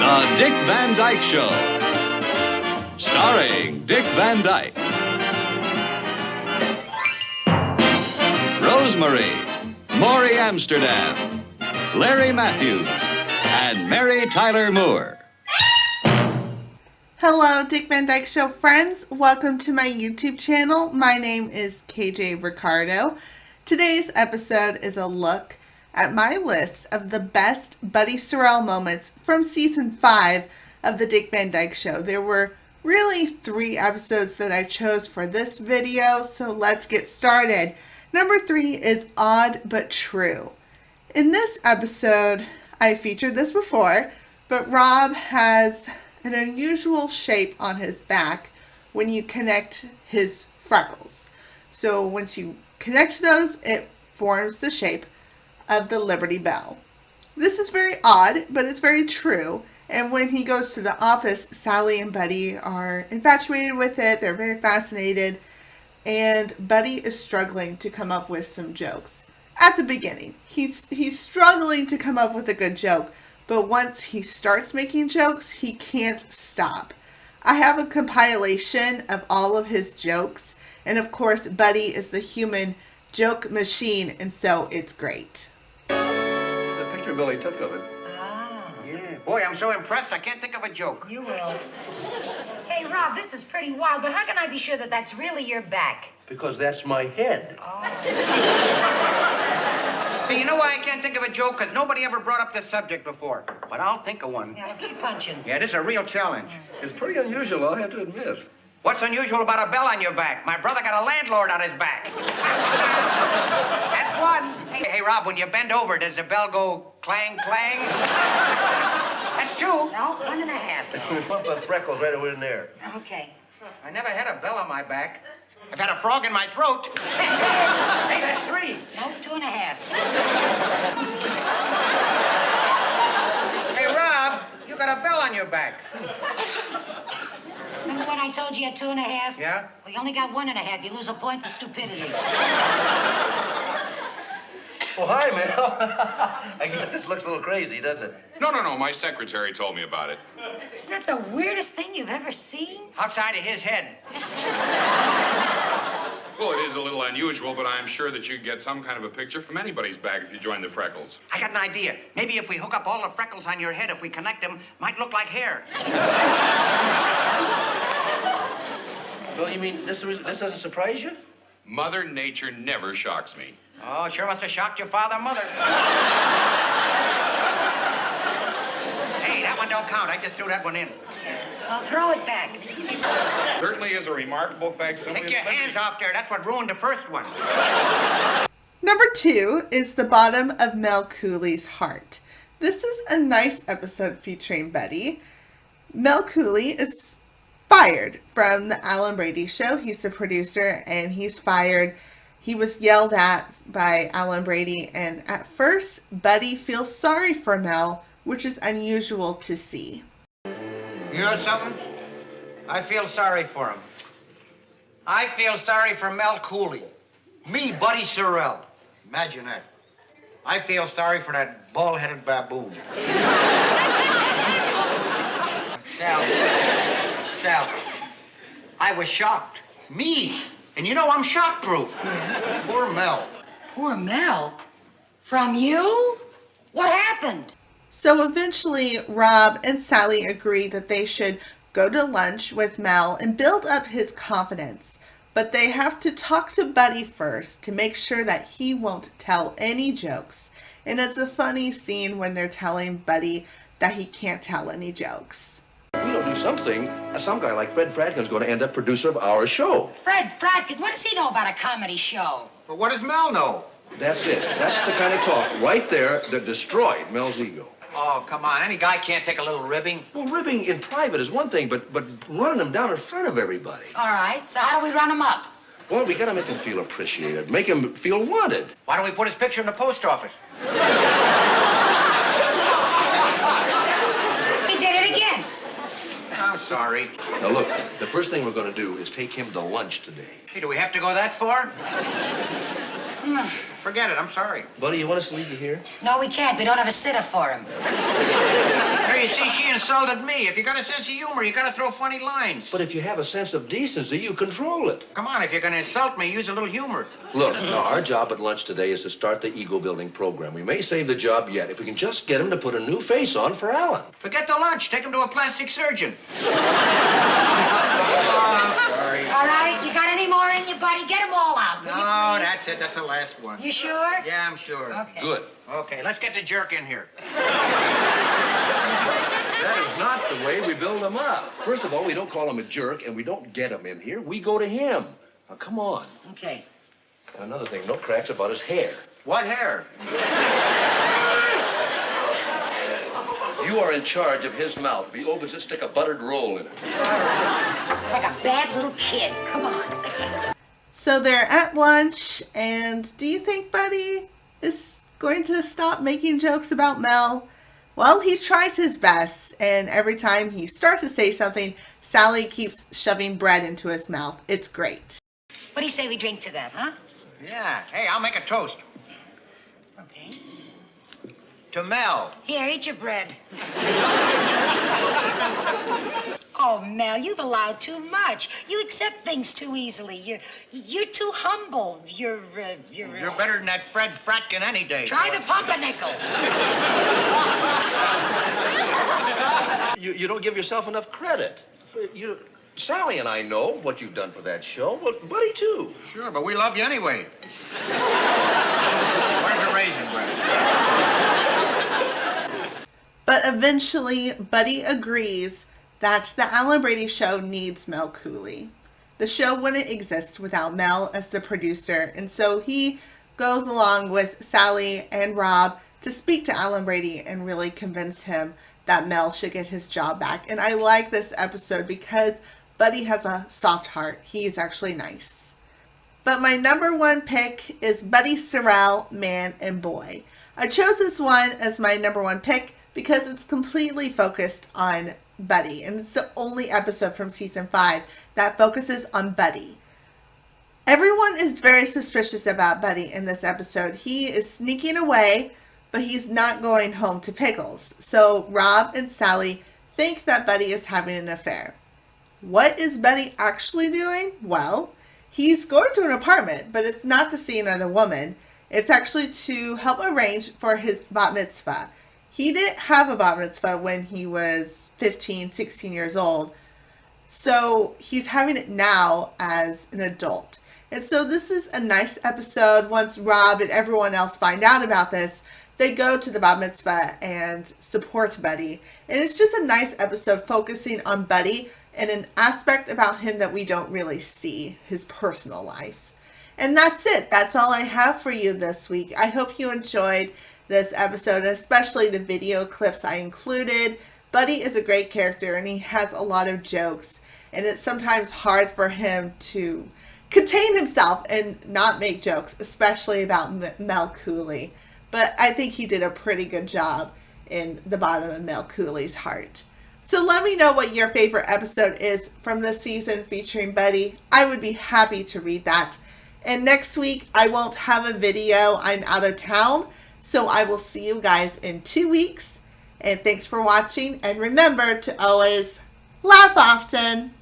The Dick Van Dyke Show. Starring Dick Van Dyke. Rosemary, Maury Amsterdam, Larry Matthews, and Mary Tyler Moore. Hello, Dick Van Dyke Show friends. Welcome to my YouTube channel. My name is KJ Ricardo. Today's episode is a look at my list of the best Buddy Sorrell moments from Season 5 of The Dick Van Dyke Show. There were really 3 episodes that I chose for this video, so let's get started. Number 3 is Odd But True. In this episode, I featured this before, but Rob has an unusual shape on his back when you connect his freckles. So once you connect those, it forms the shape of the Liberty Bell. This is very odd, but it's very true. And when he goes to the office, Sally and Buddy are infatuated with it. They're very fascinated. And Buddy is struggling to come up with some jokes. At the beginning, he's struggling to come up with a good joke. But once he starts making jokes, he can't stop. I have a compilation of all of his jokes. And of course, Buddy is the human joke machine, and so it's great. There's a picture Billy took of it. Ah. Yeah. Boy, I'm so impressed I can't think of a joke. You will. Hey, Rob, this is pretty wild, but how can I be sure that that's really your back? Because that's my head. Oh. Hey, you know why I can't think of a joke? Because nobody ever brought up this subject before. But I'll think of one. Yeah, well, keep punching. Yeah, this is a real challenge. It's pretty unusual, I'll have to admit. What's unusual about a bell on your back? My brother got a landlord on his back. That's one. Hey, Rob, when you bend over, does the bell go clang, clang? That's 2. No, 1.5. Pump up freckles right over in there. Okay. I never had a bell on my back. I've had a frog in my throat. Hey, that's 3. No, 2.5. Hey, Rob, you got a bell on your back. Remember when I told you you had 2.5? Yeah? Well, you only got 1.5. You lose a point for stupidity. Oh, hi, Mel. I guess this looks a little crazy, doesn't it? No. My secretary told me about it. Isn't that the weirdest thing you've ever seen? Outside of his head. Well, it is a little unusual, but I'm sure that you'd get some kind of a picture from anybody's back if you joined the Freckles. I got an idea. Maybe if we hook up all the freckles on your head, if we connect them, might look like hair. Well, you mean this doesn't surprise you? Mother Nature never shocks me. Oh, it sure must have shocked your father and mother. Hey, that one don't count. I just threw that one in. Well, throw it back. Certainly is a remarkable facsimile. Take your hands off there. That's what ruined the first one. Number 2 is the bottom of Mel Cooley's heart. This is a nice episode featuring Buddy. Mel Cooley is fired from the Alan Brady Show. He's the producer, and he's fired. He was yelled at by Alan Brady, and at first, Buddy feels sorry for Mel, which is unusual to see. You know something? I feel sorry for him. I feel sorry for Mel Cooley. Me, Buddy Sorrell. Imagine that. I feel sorry for that bald-headed baboon. Sal, I was shocked. Me. And you know I'm shock-proof. Poor Mel. Poor Mel? From you? What happened? So eventually, Rob and Sally agree that they should go to lunch with Mel and build up his confidence. But they have to talk to Buddy first to make sure that he won't tell any jokes. And it's a funny scene when they're telling Buddy that he can't tell any jokes. If we don't do something, some guy like Fred Fradkin's going to end up producer of our show. Fred Fradkin, what does he know about a comedy show? But what does Mel know? That's it. That's the kind of talk right there that destroyed Mel's ego. Oh, come on. Any guy can't take a little ribbing. Well, ribbing in private is one thing, but running him down in front of everybody. All right, so how do we run him up? Well, we got to make him feel appreciated, make him feel wanted. Why don't we put his picture in the post office? He did it again. I'm sorry. Now, look, the first thing we're going to do is take him to lunch today. Hey, do we have to go that far? Forget it. I'm sorry. Buddy, you want us to leave you here? No, we can't. We don't have a sitter for him. Here, you see, she insulted me. If you got a sense of humor, you got to throw funny lines. But if you have a sense of decency, you control it. Come on, if you're going to insult me, use a little humor. Look, now, our job at lunch today is to start the ego-building program. We may save the job yet if we can just get him to put a new face on for Alan. Forget the lunch. Take him to a plastic surgeon. Sorry. All right, you got any more in you, buddy? Get them all out. will you, No, please? that's it. That's the last one. You sure? Yeah, I'm sure. Okay. Good. Okay, let's get the jerk in here. That is not the way we build him up. First of all, we don't call him a jerk, and we don't get him in here. We go to him. Now, come on. Okay. And another thing, no cracks about his hair. What hair? You are in charge of his mouth. If he opens it, stick a buttered roll in it. Like a bad little kid. Come on. So they're at lunch, and do you think Buddy is going to stop making jokes about Mel? Well, he tries his best, and every time he starts to say something, Sally keeps shoving bread into his mouth. It's great. What do you say we drink to that, huh? Yeah. Hey, I'll make a toast. Okay. To Mel. Here, eat your bread. Oh, Mel, you've allowed too much. You accept things too easily. You're too humble. You're better than that Fred Fratkin any day. Try the pumpernickel. You don't give yourself enough credit. Sally and I know what you've done for that show. Well, Buddy, too. Sure, but we love you anyway. Where's the raisin bread? But eventually, Buddy agrees that the Alan Brady show needs Mel Cooley. The show wouldn't exist without Mel as the producer, and so he goes along with Sally and Rob to speak to Alan Brady and really convince him that Mel should get his job back. And I like this episode because Buddy has a soft heart. He's actually nice. But my number one pick is Buddy Sorrell, Man and Boy. I chose this one as my number one pick because it's completely focused on Buddy, and it's the only episode from season 5 that focuses on Buddy. Everyone is very suspicious about Buddy in this episode. He is sneaking away, but he's not going home to Pickles. So Rob and Sally think that Buddy is having an affair. What is Buddy actually doing? Well, he's going to an apartment, but it's not to see another woman. It's actually to help arrange for his bat mitzvah. He didn't have a bat mitzvah when he was 15, 16 years old. So he's having it now as an adult. And so this is a nice episode. Once Rob and everyone else find out about this, they go to the bat mitzvah and support Buddy. And it's just a nice episode focusing on Buddy and an aspect about him that we don't really see, his personal life. And that's it. That's all I have for you this week. I hope you enjoyed this episode, especially the video clips I included. Buddy is a great character and he has a lot of jokes, and it's sometimes hard for him to contain himself and not make jokes, especially about Mel Cooley. But I think he did a pretty good job in the bottom of Mel Cooley's heart. So let me know what your favorite episode is from this season featuring Buddy. I would be happy to read that. And next week I won't have a video. I'm out of town. So I will see you guys in 2 weeks. And thanks for watching. And remember to always laugh often.